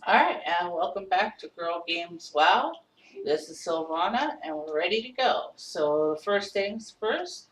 Alright, and welcome back to Girl Games WoW. This is Sylvana, and we're ready to go. So, the first things first,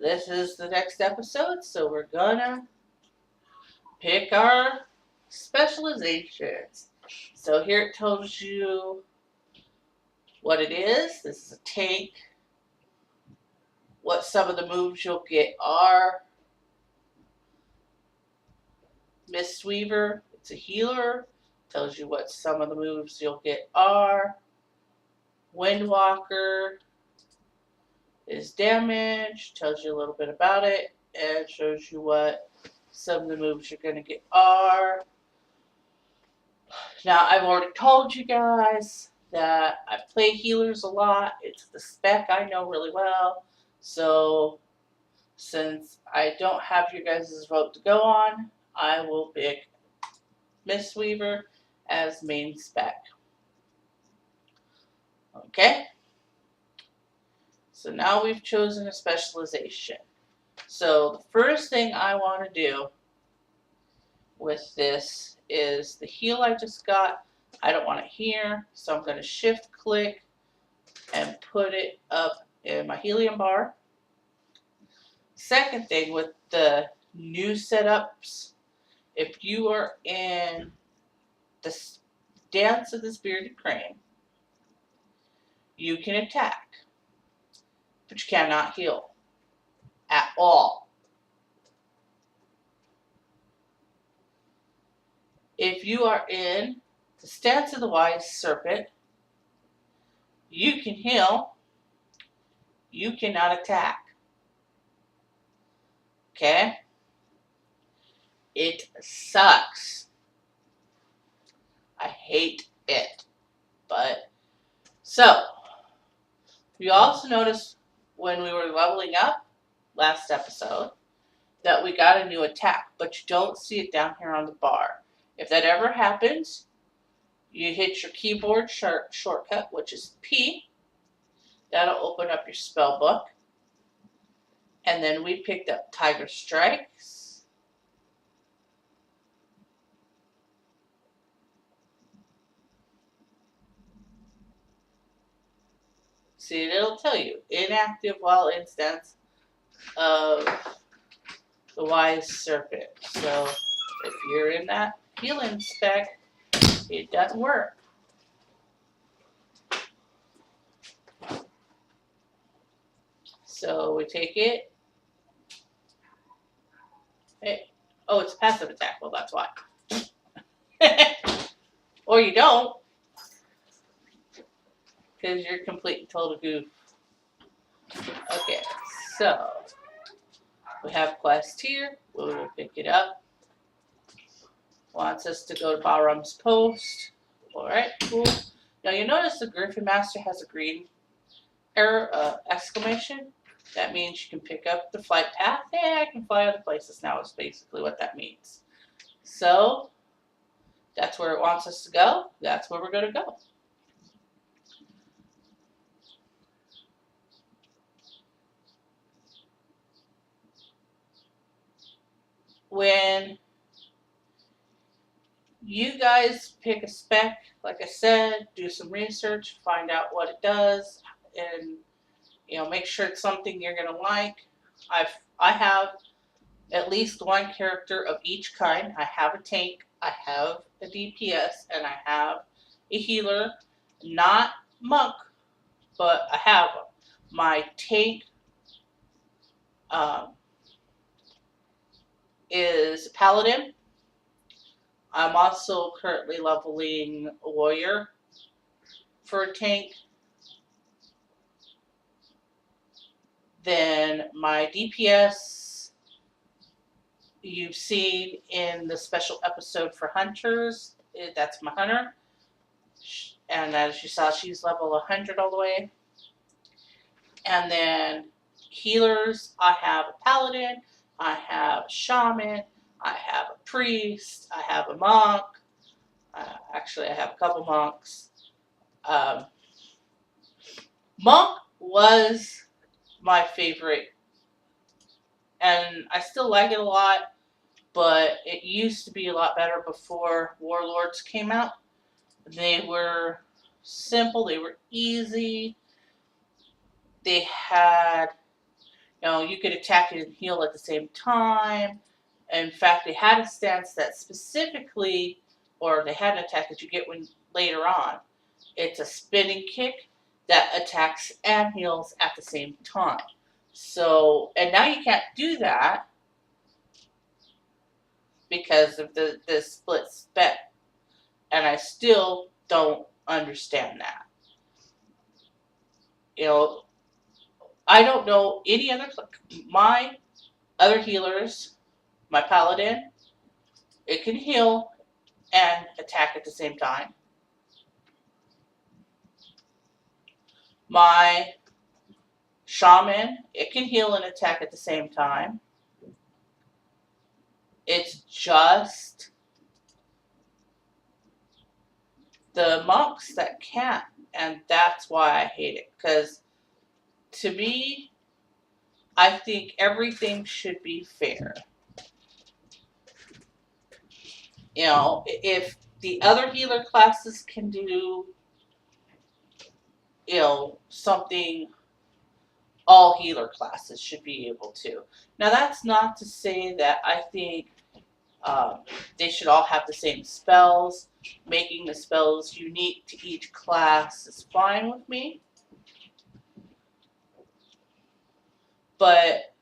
this is the next episode, so we're gonna pick our specializations. So, here it tells you what it is. This is a tank. What some of the moves you'll get are Mistweaver, it's a healer. Tells you what some of the moves you'll get are Windwalker is damage, tells you a little bit about it, and shows you what some of the moves you're going to get are. Now, I've already told you guys that I play healers a lot. It's the spec I know really well. So, since I don't have your guys' vote to go on, I will pick Mistweaver as main spec. Okay? So now we've chosen a specialization. So the first thing I want to do with this is the heal I just got. I don't want it here, so I'm going to shift click and put it up in my helium bar. Second thing with the new setups, if you are in the Dance of the Spirited Crane, you can attack, but you cannot heal at all. If you are in the Stance of the Wise Serpent, you can heal, you cannot attack. Okay? It sucks. I hate it. But, so, you also noticed when we were leveling up last episode that we got a new attack, but you don't see it down here on the bar. If that ever happens, you hit your keyboard shortcut, which is P. That'll open up your spell book. And then we picked up Tiger Strikes. See, it'll tell you, inactive while in Stance of the Wise Serpent. So, if you're in that healing spec, it doesn't work. So, we take it. Hey. Oh, it's passive attack. Well, that's why. Or you don't. Because you're complete and total goof. Okay, so we have quest here. We will pick it up. Wants us to go to Balram's post. Alright, cool. Now you notice the Griffin Master has a green exclamation. That means you can pick up the flight path. Hey, I can fly other places now is basically what that means. So, that's where it wants us to go. That's where we're going to go. When you guys pick a spec, like I said, do some research, find out what it does, and make sure it's something you're gonna like. I have at least one character of each kind. I have a tank, I have a DPS, and I have a healer. Not monk, but I have them. My tank is paladin. I'm also currently leveling a warrior for a tank. Then my DPS, you've seen in the special episode for hunters, that's my hunter. And as you saw, she's level 100 all the way. And then healers, I have a paladin, I have a shaman, I have a priest, I have a monk. Actually, I have a couple monks. Monk was my favorite, and I still like it a lot, but it used to be a lot better before Warlords came out. They were simple, they were easy, they had, you could attack and heal at the same time. In fact, they had a stance that specifically, or they had an attack that you get when later on. It's a spinning kick that attacks and heals at the same time. So, and now you can't do that because of the split spec. And I still don't understand that. I don't know any other, my other healers, my paladin, it can heal and attack at the same time. My shaman, it can heal and attack at the same time. It's just the monks that can't, and that's why I hate it. Because to me, I think everything should be fair. If the other healer classes can do, something, all healer classes should be able to. Now, that's not to say that I think they should all have the same spells. Making the spells unique to each class is fine with me. But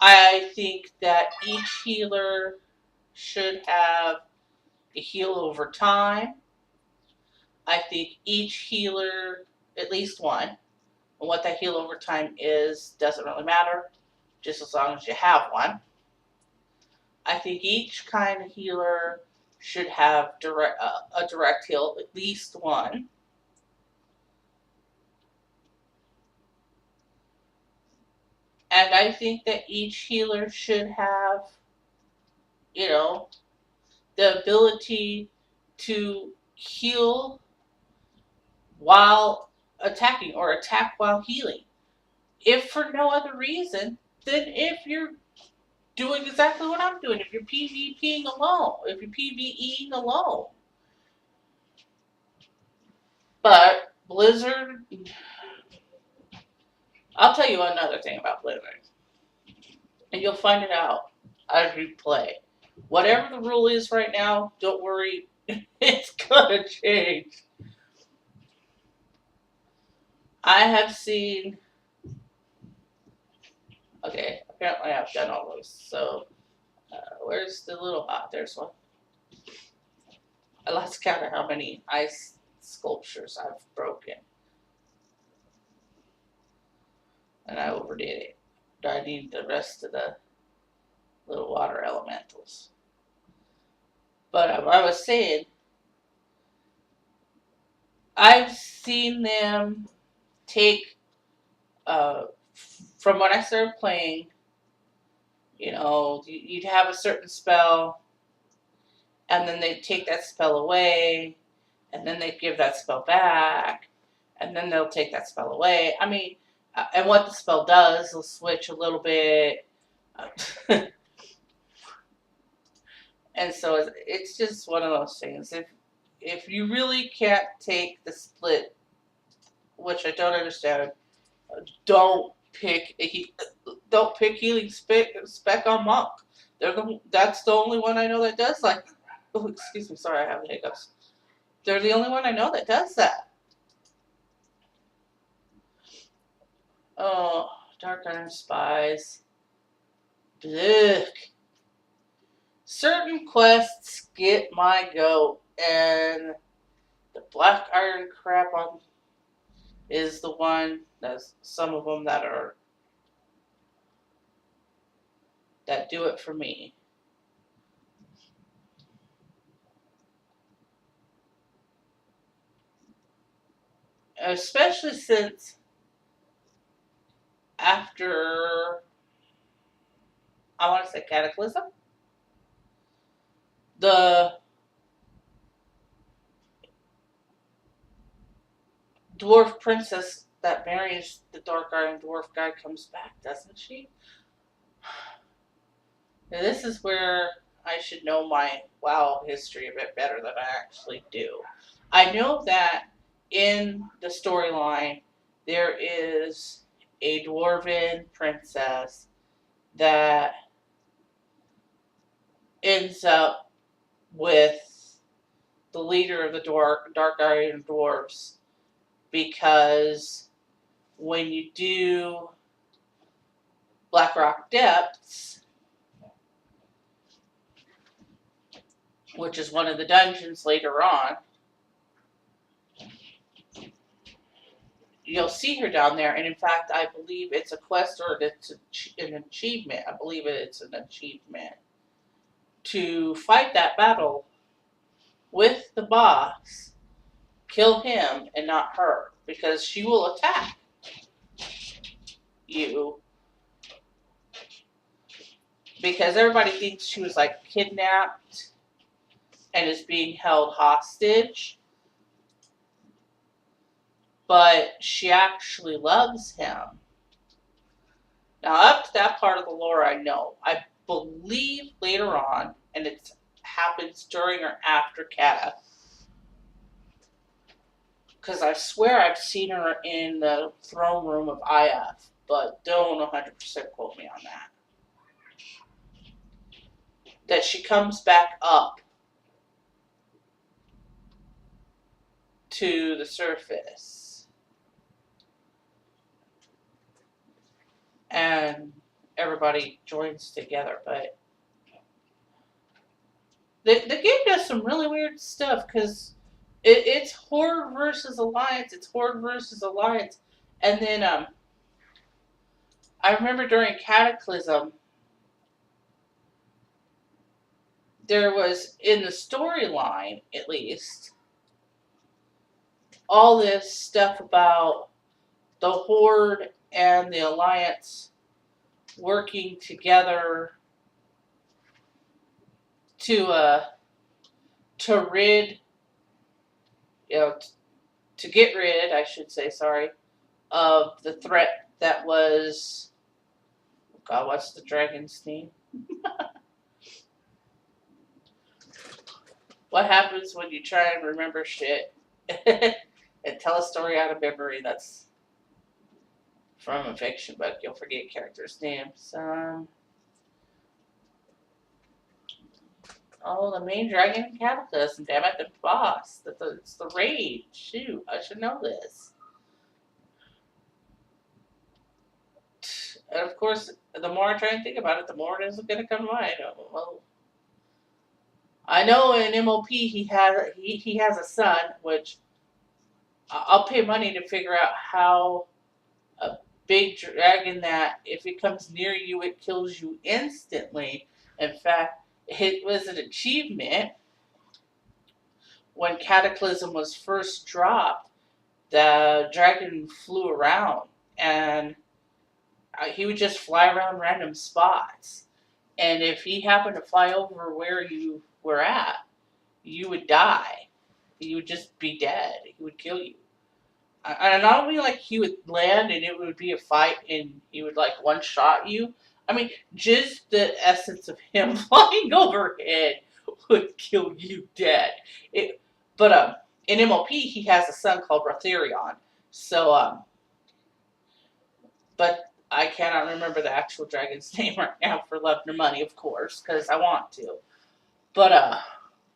I think that each healer should have a heal over time. I think each healer, at least one, and what that heal over time is doesn't really matter, just as long as you have one. I think each kind of healer should have a direct heal, at least one. And I think that each healer should have, the ability to heal while attacking or attack while healing. If for no other reason than if you're doing exactly what I'm doing, if you're PvPing alone, if you're PvEing alone. But Blizzard, I'll tell you another thing about Blizzard, and you'll find it out as you play. Whatever the rule is right now, don't worry, it's gonna change. I have seen. Okay, apparently I've done all those. So, where's the little? There's one. I lost count of how many ice sculptures I've broken. And I overdid it. I need the rest of the little water elementals. But I was saying, I've seen them take, from when I started playing, you'd have a certain spell, and then they'd take that spell away, and then they'd give that spell back, and then they'll take that spell away. I mean, and what the spell does, they'll switch a little bit. And so it's just one of those things. If you really can't take the split, which I don't understand, don't pick healing spec on monk. That's the only one I know that does like. Oh, excuse me, sorry, I have the hiccups. They're the only one I know that does that. Oh, Dark Iron Spies. Blech. Certain quests get my goat, and the Black Iron crap on is the one. There's some of them that do it for me. Especially since after, I want to say, Cataclysm, the dwarf princess that marries the Dark Iron dwarf guy comes back, doesn't she? Now, this is where I should know my WoW history a bit better than I actually do. I know that in the storyline, there is a dwarven princess that ends up with the leader of the Dark Iron Dwarves because when you do Blackrock Depths, which is one of the dungeons later on, you'll see her down there, and in fact, I believe it's a quest or it's an achievement. I believe it's an achievement to fight that battle with the boss, kill him and not her, because she will attack you. Because everybody thinks she was like kidnapped and is being held hostage, but she actually loves him. Now, up to that part of the lore, I know. I believe later on, and it happens during or after Kata, because I swear I've seen her in the throne room of IF, but don't 100% quote me on that. That she comes back up to the surface. And everybody joins together, but the game does some really weird stuff because it's Horde versus Alliance. It's Horde versus Alliance, and then I remember during Cataclysm, there was in the storyline at least all this stuff about the Horde and the Alliance working together to rid, to get rid, I should say, sorry, of the threat that was, God, what's the dragon's name? What happens when you try and remember shit and tell a story out of memory that's from a fiction book? You'll forget characters' names. The main dragon in Cataclysm, damn it, the boss. It's the raid. Shoot, I should know this. And of course, the more I try and think about it, the more it isn't going to come to mind. Well, I know in MOP he has a son, which I'll pay money to figure out how a big dragon that if it comes near you, it kills you instantly. In fact, it was an achievement when Cataclysm was first dropped. The dragon flew around and he would just fly around random spots. And if he happened to fly over where you were at, you would die. You would just be dead. He would kill you. And not only like he would land and it would be a fight and he would like one shot you. I mean, just the essence of him flying overhead would kill you dead. But in MOP he has a son called Rotherion. So but I cannot remember the actual dragon's name right now for love nor money, of course, because I want to. But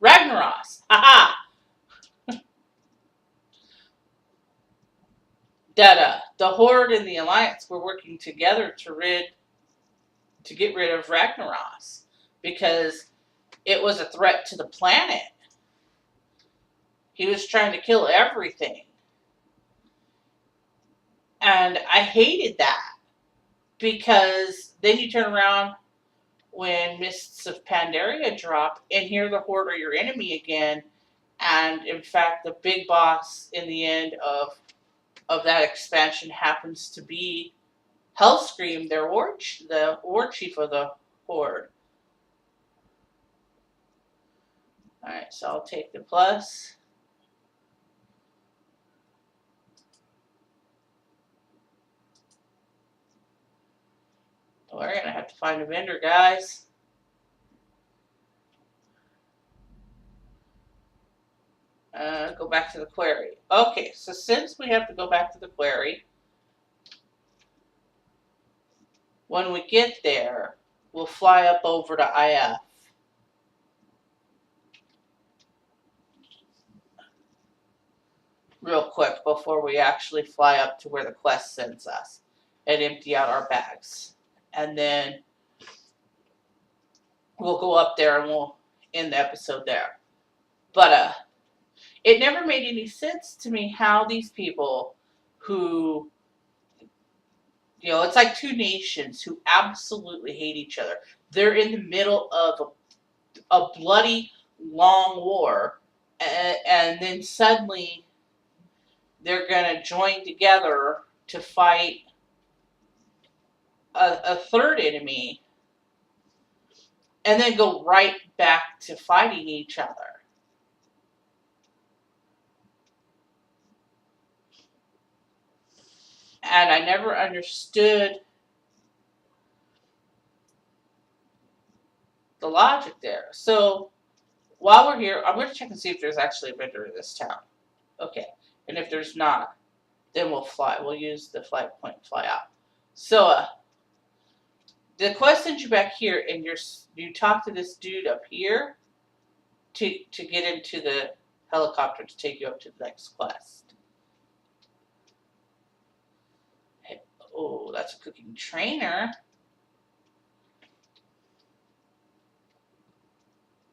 Ragnaros, haha! That the Horde and the Alliance were working together to get rid of Ragnaros because it was a threat to the planet. He was trying to kill everything. And I hated that because then you turn around when Mists of Pandaria drop and here the Horde are your enemy again. And in fact, the big boss in the end of that expansion happens to be Hellscream, the war chief of the Horde. Alright, so I'll take the plus. We're going to have to find a vendor, guys. Go back to the query. Okay, so since we have to go back to the query, when we get there, we'll fly up over to IF. Real quick before we actually fly up to where the quest sends us and empty out our bags. And then we'll go up there and we'll end the episode there. But it never made any sense to me how these people who, you know, it's like two nations who absolutely hate each other. They're in the middle of a bloody long war, and then suddenly they're going to join together to fight a third enemy and then go right back to fighting each other. And I never understood the logic there. So while we're here, I'm going to check and see if there's actually a vendor in this town. Okay. And if there's not, then we'll fly. We'll use the flight point and fly out. So the quest sends you back here, and you talk to this dude up here to get into the helicopter to take you up to the next quest. Hey, oh, that's a cooking trainer.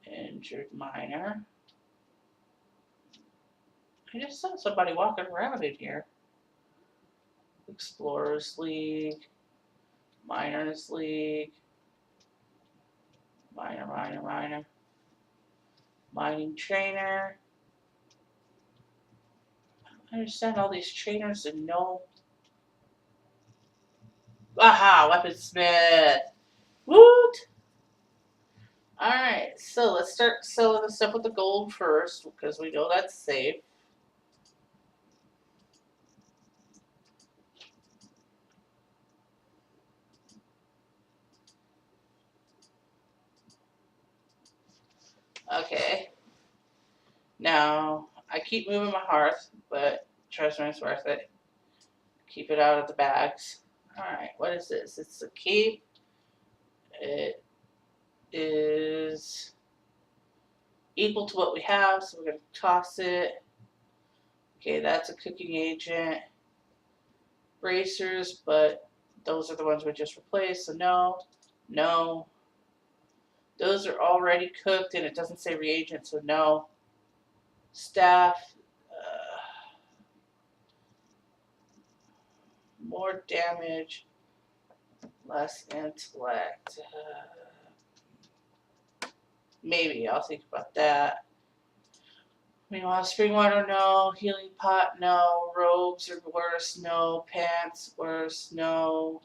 Injured miner. I just saw somebody walking around in here. Explorers League. Miners League. Miner. Mining trainer. I don't understand all these trainers and no. Aha, weaponsmith. Woot! Alright, so let's start selling the stuff with the gold first, because we know that's safe. Okay. Now, I keep moving my hearth, but trust me, it's worth it. Keep it out of the bags. Alright, what is this? It's a cape. It is equal to what we have, so we're going to toss it. Okay, that's a cooking agent. Bracers, but those are the ones we just replaced, so no. Those are already cooked, and it doesn't say reagent, so no. Staff, more damage, less intellect. Maybe, I'll think about that. Meanwhile, spring water, no. Healing pot, no. Robes are worse, no. Pants, worse, no.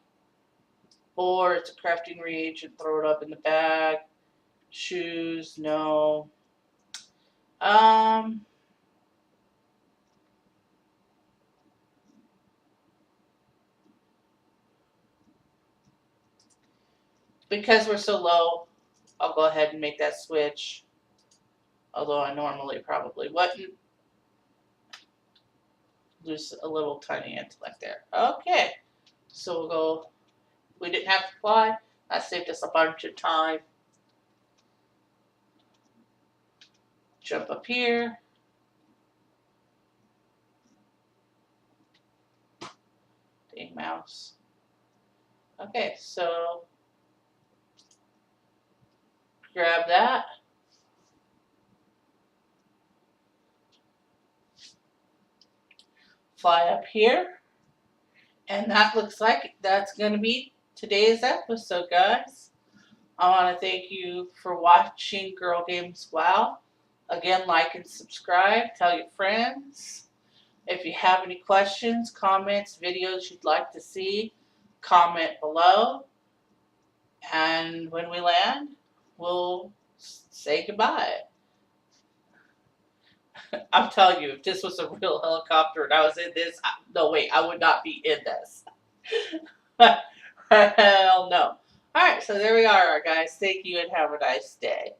Or it's a crafting reagent, throw it up in the bag. Shoes, no. Because we're so low, I'll go ahead and make that switch. Although I normally probably wouldn't. Lose a little tiny intellect there. Okay. So we'll go. We didn't have to fly. That saved us a bunch of time. Jump up here. Dang mouse. Okay, so grab that. Fly up here. And that looks like that's going to be today's episode, guys. I want to thank you for watching Girl Games WoW. Again, like and subscribe. Tell your friends. If you have any questions, comments, videos you'd like to see, comment below. And when we land, we'll say goodbye. I'm telling you, if this was a real helicopter and I was in this, no, wait, I would not be in this. Hell no. Alright, so there we are, guys. Thank you and have a nice day.